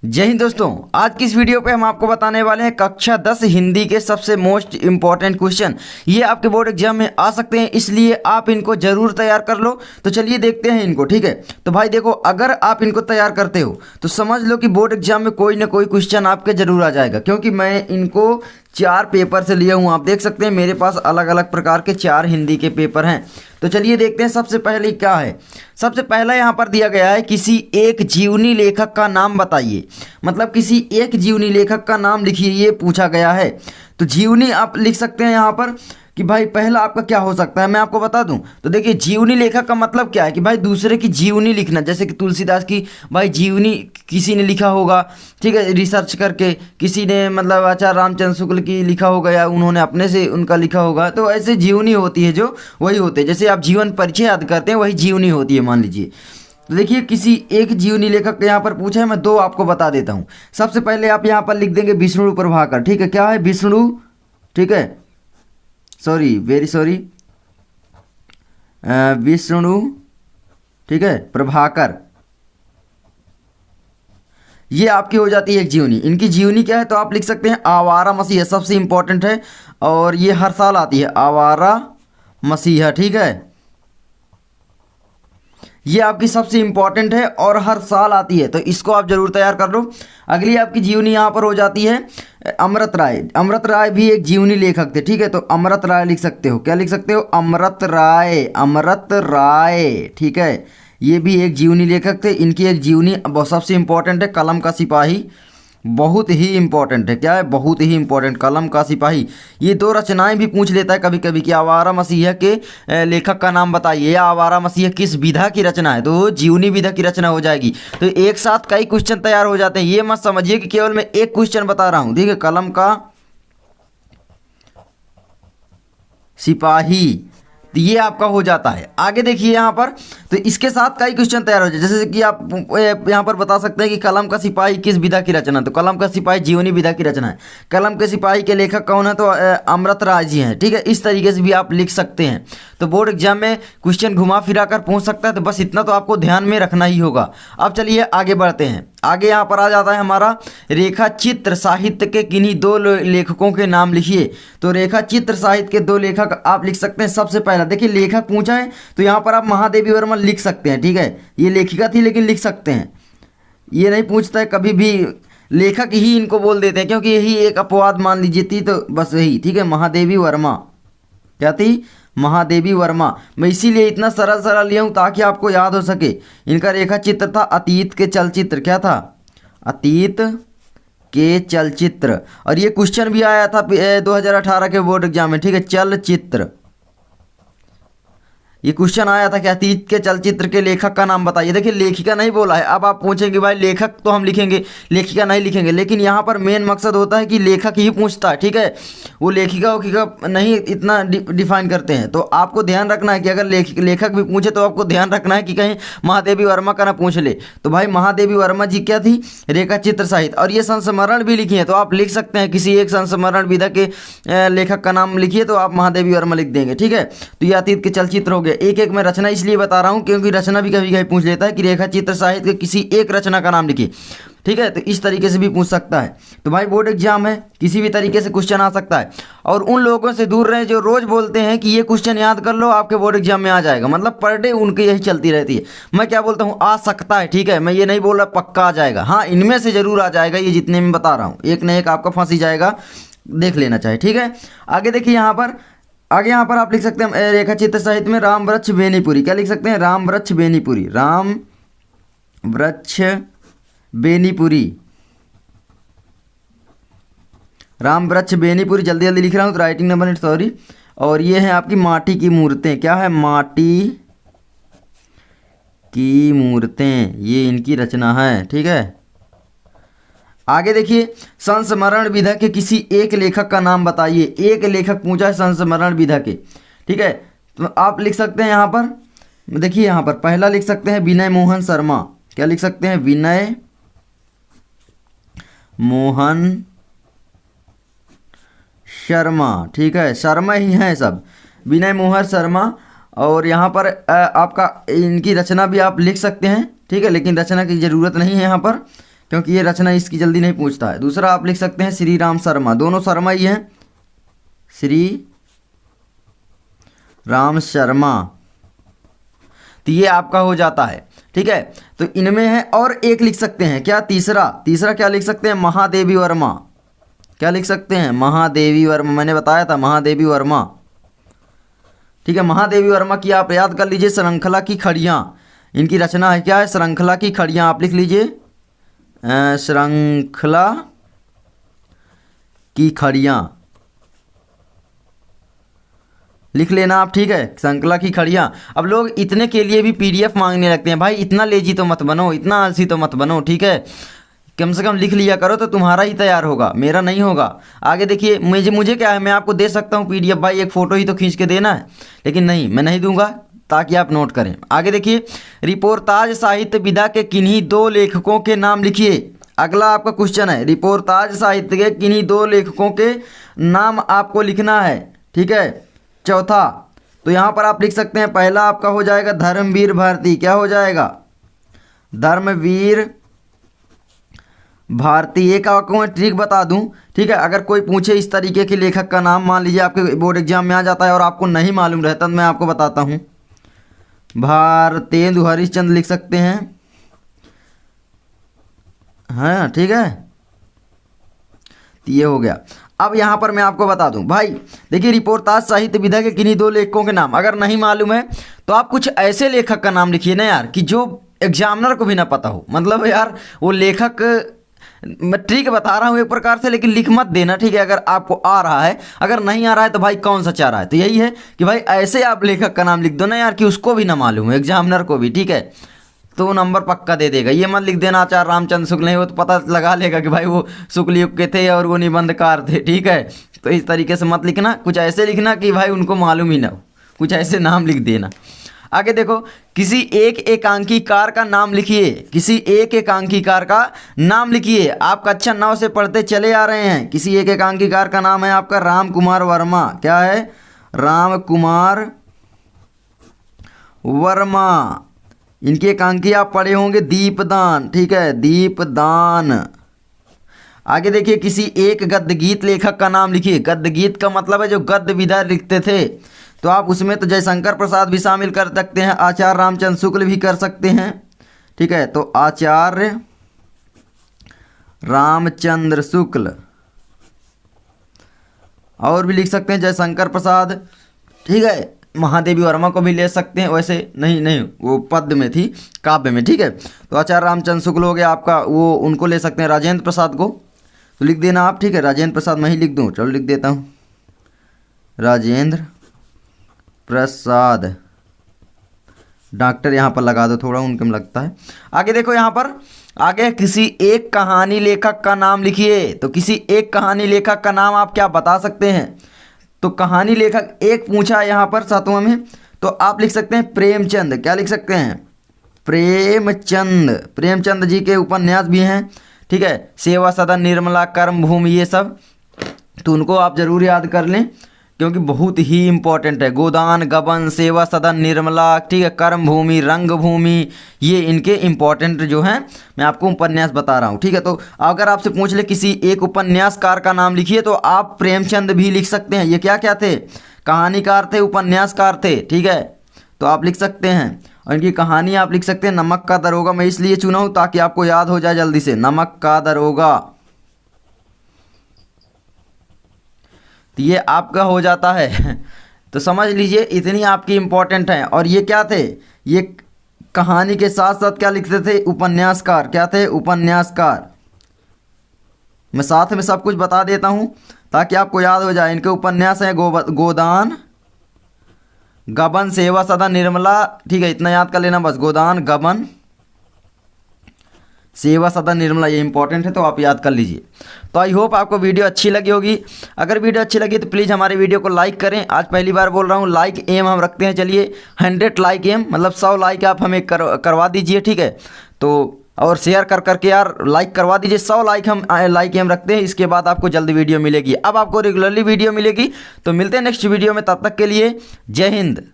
जय हिंद दोस्तों। आज की इस वीडियो पे हम आपको बताने वाले हैं कक्षा 10 हिंदी के सबसे मोस्ट इम्पॉर्टेंट क्वेश्चन। ये आपके बोर्ड एग्जाम में आ सकते हैं, इसलिए आप इनको जरूर तैयार कर लो। तो चलिए देखते हैं इनको। ठीक है, तो भाई देखो, अगर आप इनको तैयार करते हो तो समझ लो कि बोर्ड एग्जाम में कोई ना कोई क्वेश्चन आपके जरूर आ जाएगा, क्योंकि मैं इनको 4 पेपर से लिया हूँ। आप देख सकते हैं मेरे पास अलग अलग प्रकार के 4 हिंदी के पेपर हैं। तो चलिए देखते हैं सबसे पहले क्या है। सबसे पहला यहाँ पर दिया गया है, किसी एक जीवनी लेखक का नाम बताइए। मतलब किसी एक जीवनी लेखक का नाम लिखिए, ये पूछा गया है। तो जीवनी आप लिख सकते हैं यहाँ पर कि भाई पहला आपका क्या हो सकता है, मैं आपको बता दूं। तो देखिए, जीवनी लेखक का मतलब क्या है कि भाई दूसरे की जीवनी लिखना। जैसे कि तुलसीदास की भाई जीवनी किसी ने लिखा होगा, ठीक है, रिसर्च करके। किसी ने मतलब आचार्य रामचंद्र शुक्ल की लिखा होगा या उन्होंने अपने से उनका लिखा होगा। तो ऐसे जीवनी होती है, जो वही होते हैं। जैसे आप जीवन परिचय याद करते हैं, वही जीवनी होती है, मान लीजिए। तो देखिए, किसी एक जीवनी लेखक यहाँ पर पूछा है, मैं 2 आपको बता देता हूँ। सबसे पहले आप यहाँ पर लिख देंगे विष्णु प्रभाकर। ठीक है, क्या है? विष्णु, ठीक है, सॉरी, वेरी सॉरी, विष्णु, ठीक है, प्रभाकर। ये आपकी हो जाती है एक जीवनी। इनकी जीवनी क्या है? तो आप लिख सकते हैं आवारा मसीहा, सबसे इंपॉर्टेंट है, और ये हर साल आती है, आवारा मसीहा। ठीक है, ये आपकी सबसे इंपॉर्टेंट है और हर साल आती है, तो इसको आप जरूर तैयार कर लो। अगली आपकी जीवनी यहाँ पर हो जाती है अमृत राय। अमृत राय भी एक जीवनी लेखक थे। ठीक है, तो अमृत राय लिख सकते हो। क्या लिख सकते हो? अमृत राय, अमृत राय। ठीक है, ये भी एक जीवनी लेखक थे। इनकी एक जीवनी सबसे इंपॉर्टेंट है, कलम का सिपाही। बहुत ही इंपॉर्टेंट है। क्या है? बहुत ही इंपॉर्टेंट, कलम का सिपाही। ये 2 रचनाएं भी पूछ लेता है कभी कभी कि आवारा मसीहा के लेखक का नाम बताइए, या आवारा मसीहा किस विधा की रचना है। तो जीवनी विधा की रचना हो जाएगी। तो एक साथ कई क्वेश्चन तैयार हो जाते हैं। ये मत समझिए कि केवल मैं एक क्वेश्चन बता रहा हूं। ठीक है, कलम का सिपाही, तो ये आपका हो जाता है। आगे देखिए यहाँ पर, तो इसके साथ कई क्वेश्चन तैयार हो जाए। जैसे कि आप यहाँ पर बता सकते हैं कि कलम का सिपाही किस विधा की रचना। तो कलम का सिपाही जीवनी विधा की रचना है। कलम के सिपाही के लेखक कौन है? तो अमृत राय जी हैं। ठीक है, इस तरीके से भी आप लिख सकते हैं। तो बोर्ड एग्जाम में क्वेश्चन घुमा फिरा कर पहुँच सकता है। तो बस इतना तो आपको ध्यान में रखना ही होगा। अब चलिए आगे बढ़ते हैं। आगे यहाँ पर आ जाता है हमारा रेखा चित्र साहित्य के किन्हीं 2 लेखकों के नाम लिखिए। तो रेखा चित्र साहित्य के 2 लेखक आप लिख सकते हैं। सबसे पहला देखिए, लेखक पूछा है तो यहाँ पर आप महादेवी वर्मा लिख सकते हैं। ठीक है, ये लेखिका थी लेकिन लिख सकते हैं। ये नहीं पूछता है कभी भी, लेखक ही इनको बोल देते हैं, क्योंकि यही एक अपवाद मान लीजिए थी, तो बस यही। ठीक है, महादेवी वर्मा। क्या थी? महादेवी वर्मा। मैं इसीलिए इतना सरल सरल लिया हूँ ताकि आपको याद हो सके। इनका रेखा चित्र था अतीत के चलचित्र। क्या था? अतीत के चलचित्र। और ये क्वेश्चन भी आया था 2018 के बोर्ड एग्जाम में। ठीक है, चलचित्र, ये क्वेश्चन आया था कि अतीत के चलचित्र के लेखक का नाम बताइए। देखिए, लेखिका नहीं बोला है। अब आप पूछेंगे भाई लेखक तो हम लिखेंगे, लेखिका नहीं लिखेंगे, लेकिन यहाँ पर मेन मकसद होता है कि लेखक ही पूछता है। ठीक है, वो लेखिका वखिका नहीं इतना डिफाइन करते हैं। तो आपको ध्यान रखना है कि अगर लेखक भी पूछे तो आपको ध्यान रखना है कि कहीं महादेवी वर्मा का ना पूछ ले। तो भाई महादेवी वर्मा जी क्या थी? रेखा चित्र साहित्य। और ये संस्मरण भी लिखी है, तो आप लिख सकते हैं किसी एक संस्मरण विधा के लेखक का नाम लिखिए, तो आप महादेवी वर्मा लिख देंगे। ठीक है, तो ये अतीत के चलचित्र हो गए। एक एक मैं रचना इसलिए बता रहा हूं क्योंकि रचना भी कभी कभी पूछ लेता है कि रेखा चित्र साहित्य के किसी एक रचना का नाम लिखिए। ठीक है, तो इस तरीके से भी पूछ सकता है। तो भाई बोर्ड एग्जाम है, किसी भी तरीके से क्वेश्चन आ सकता है। और उन लोगों से दूर रहें जो रोज बोलते हैं कि ये क्वेश्चन याद कर लो, आपके बोर्ड एग्जाम में आ जाएगा। मतलब पर डे उनकी यही चलती रहती है। मैं क्या बोलता हूँ, आ सकता है। ठीक है, मैं ये नहीं बोल रहा पक्का आ जाएगा। हाँ, इनमें से जरूर आ जाएगा। ये जितने मैं बता रहा हूँ, एक न एक आपका फंस ही जाएगा, देख लेना चाहिए। ठीक है, आगे देखिए यहाँ पर, आगे यहाँ पर आप लिख सकते हैं रेखा चित्र साहित्य में राम वृक्ष बेनीपुरी। क्या लिख सकते हैं? राम वृक्ष बेनीपुरी, राम वृक्ष बेनीपुरी, राम वृक्ष बेनीपुरी। जल्दी जल्दी लिख रहा हूँ तो राइटिंग नंबर नहीं, सॉरी। और ये है आपकी माटी की मूर्तें। क्या है? माटी की मूर्तें, ये इनकी रचना है। ठीक है, आगे देखिए, संस्मरण विधा के किसी एक लेखक का नाम बताइए। एक लेखक पूछा है संस्मरण विधा के। ठीक है, तो आप लिख सकते हैं यहाँ पर, देखिए यहाँ पर पहला लिख सकते हैं विनय मोहन शर्मा। क्या लिख सकते हैं? विनय मोहन शर्मा। ठीक है, शर्मा ही हैं सब, विनय मोहन शर्मा। और यहाँ पर आपका इनकी रचना भी आप लिख सकते हैं। ठीक है, लेकिन रचना की ज़रूरत नहीं है यहाँ पर, क्योंकि ये रचना इसकी जल्दी नहीं पूछता है। दूसरा आप लिख सकते हैं श्री राम शर्मा, दोनों शर्मा ही हैं, श्री राम शर्मा, तो ये आपका हो जाता है। ठीक है, तो इनमें है। और एक लिख सकते हैं क्या, तीसरा क्या लिख सकते हैं, महादेवी वर्मा। क्या लिख सकते हैं, महादेवी वर्मा, मैंने बताया था महादेवी वर्मा। ठीक है, महादेवी वर्मा की आप याद कर लीजिए, श्रृंखला की खड़ियाँ, इनकी रचना है क्या है, श्रृंखला की खड़ियाँ, आप लिख लीजिए श्रृंखला की खड़ियाँ, लिख लेना आप। ठीक है, श्रृंखला की खड़ियाँ। अब लोग इतने के लिए भी पीडीएफ मांगने लगते हैं, भाई इतना लेजी तो मत बनो, इतना आलसी तो मत बनो। ठीक है, कम से कम लिख लिया करो तो तुम्हारा ही तैयार होगा, मेरा नहीं होगा। आगे देखिए, मुझे क्या है, मैं आपको दे सकता हूँ पीडीएफ, भाई एक फ़ोटो ही तो खींच के देना है, लेकिन नहीं, मैं नहीं दूंगा, ताकि आप नोट करें। आगे देखिए, रिपोर्टाज साहित्य विधा के किन्हीं 2 लेखकों के नाम लिखिए। अगला आपका क्वेश्चन है, रिपोर्टाज साहित्य के किन्हीं 2 लेखकों के नाम आपको लिखना है। ठीक है, चौथा, तो यहाँ पर आप लिख सकते हैं, पहला आपका हो जाएगा धर्मवीर भारती। क्या हो जाएगा, धर्मवीर भारती। एक आपको मैं ट्रिक बता दूं, ठीक है, अगर कोई पूछे इस तरीके के लेखक का नाम, मान लीजिए आपके बोर्ड एग्जाम में आ जाता है और आपको नहीं मालूम रहता, तो मैं आपको बताता हूं, भारतेंदु हरिश्चंद्र लिख सकते हैं। हाँ ठीक है, तो ये हो गया। अब यहाँ पर मैं आपको बता दूं भाई, देखिए रिपोर्टाज साहित्य विधा के किन्हीं 2 लेखकों के नाम अगर नहीं मालूम है तो आप कुछ ऐसे लेखक का नाम लिखिए ना यार, कि जो एग्जामिनर को भी ना पता हो। मतलब यार वो लेखक, मैं ट्रिक बता रहा हूँ एक प्रकार से, लेकिन लिख मत देना। ठीक है, अगर आपको आ रहा है, अगर नहीं आ रहा है तो भाई कौन सा चाह रहा है। तो यही है कि भाई ऐसे आप लेखक का नाम लिख दो ना यार, कि उसको भी ना मालूम है, एग्जामिनर को भी। ठीक है, तो नंबर पक्का दे देगा। ये मत लिख देना आचार्य रामचंद्र शुक्ल नहीं, वो तो पता लगा लेगा कि भाई वो शुक्ल युग के थे और वो निबंधकार थे। ठीक है, तो इस तरीके से मत लिखना, कुछ ऐसे लिखना कि भाई उनको मालूम ही ना हो, कुछ ऐसे नाम लिख देना। आगे देखो, किसी एक एकांकीकार का नाम लिखिए, किसी एक एकांकीकार का नाम लिखिए। आप कक्षा 9 से पढ़ते चले आ रहे हैं। किसी एक एकांकीकार का नाम है आपका राम कुमार वर्मा। क्या है, राम कुमार वर्मा। इनकी एकांकी आप पढ़े होंगे दीपदान। ठीक है, दीपदान। आगे देखिए, किसी एक गद्य गीत लेखक का नाम लिखिए। गद्य गीत का मतलब है जो गद्य विधा लिखते थे, तो आप उसमें तो जयशंकर प्रसाद भी शामिल कर सकते हैं, आचार्य रामचंद्र शुक्ल भी कर सकते हैं। ठीक है, तो आचार्य रामचंद्र शुक्ल, और भी लिख सकते हैं जयशंकर प्रसाद। ठीक है, महादेवी वर्मा को भी ले सकते हैं, वैसे नहीं वो पद्य में थी, काव्य में। ठीक है, तो आचार्य रामचंद्र शुक्ल हो गया आपका, वो उनको ले सकते हैं। राजेंद्र प्रसाद को तो लिख देना आप। ठीक है, राजेंद्र प्रसाद मैं ही लिख दूँ, चलो लिख देता हूँ, राजेंद्र प्रसाद। डॉक्टर यहाँ पर लगा दो, थोड़ा उनके में लगता है। आगे देखो, यहाँ पर आगे किसी एक कहानी लेखक का नाम लिखिए। तो किसी एक कहानी लेखक का नाम आप क्या बता सकते हैं, तो कहानी लेखक एक पूछा है यहाँ पर 7वां में, तो आप लिख सकते हैं प्रेमचंद। क्या लिख सकते हैं, प्रेमचंद। प्रेमचंद जी के उपन्यास भी हैं। ठीक है, सेवा सदन, निर्मला, कर्म भूमि, ये सब, तो उनको आप जरूर याद कर लें, क्योंकि बहुत ही इंपॉर्टेंट है। गोदान, गबन, सेवा सदन, निर्मला, ठीक है, कर्म भूमि, रंग भूमि, ये इनके इंपॉर्टेंट जो हैं, मैं आपको उपन्यास बता रहा हूँ। ठीक है, तो अगर आपसे पूछ ले किसी एक उपन्यासकार का नाम लिखिए, तो आप प्रेमचंद भी लिख सकते हैं। ये क्या क्या थे, कहानीकार थे, उपन्यासकार थे। ठीक है, तो आप लिख सकते हैं, और इनकी कहानी आप लिख सकते हैं नमक का दरोगा। मैं इसलिए चुना हूँ ताकि आपको याद हो जाए जल्दी से, नमक का दरोगा। तो ये आपका हो जाता है। तो समझ लीजिए इतनी आपकी इम्पोर्टेंट है। और ये क्या थे, ये कहानी के साथ साथ क्या लिखते थे, उपन्यासकार। क्या थे, उपन्यासकार। मैं साथ में सब कुछ बता देता हूँ ताकि आपको याद हो जाए। इनके उपन्यास हैं गोदान, गबन, सेवा सदन, निर्मला। ठीक है, इतना याद कर लेना बस, गोदान, गबन, सेवा सदन, निर्मला, ये इंपॉर्टेंट है, तो आप याद कर लीजिए। तो आई होप आपको वीडियो अच्छी लगी होगी। अगर वीडियो अच्छी लगी तो प्लीज़ हमारे वीडियो को लाइक करें। आज पहली बार बोल रहा हूँ, लाइक एम हम रखते हैं, चलिए 100 लाइक एम, मतलब 100 लाइक आप हमें करवा दीजिए। ठीक है, तो और शेयर कर करके यार लाइक करवा दीजिए। 100 लाइक हम लाइक एम रखते हैं, इसके बाद आपको जल्दी वीडियो मिलेगी। अब आपको रेगुलरली वीडियो मिलेगी। तो मिलते हैं नेक्स्ट वीडियो में, तब तक के लिए जय हिंद।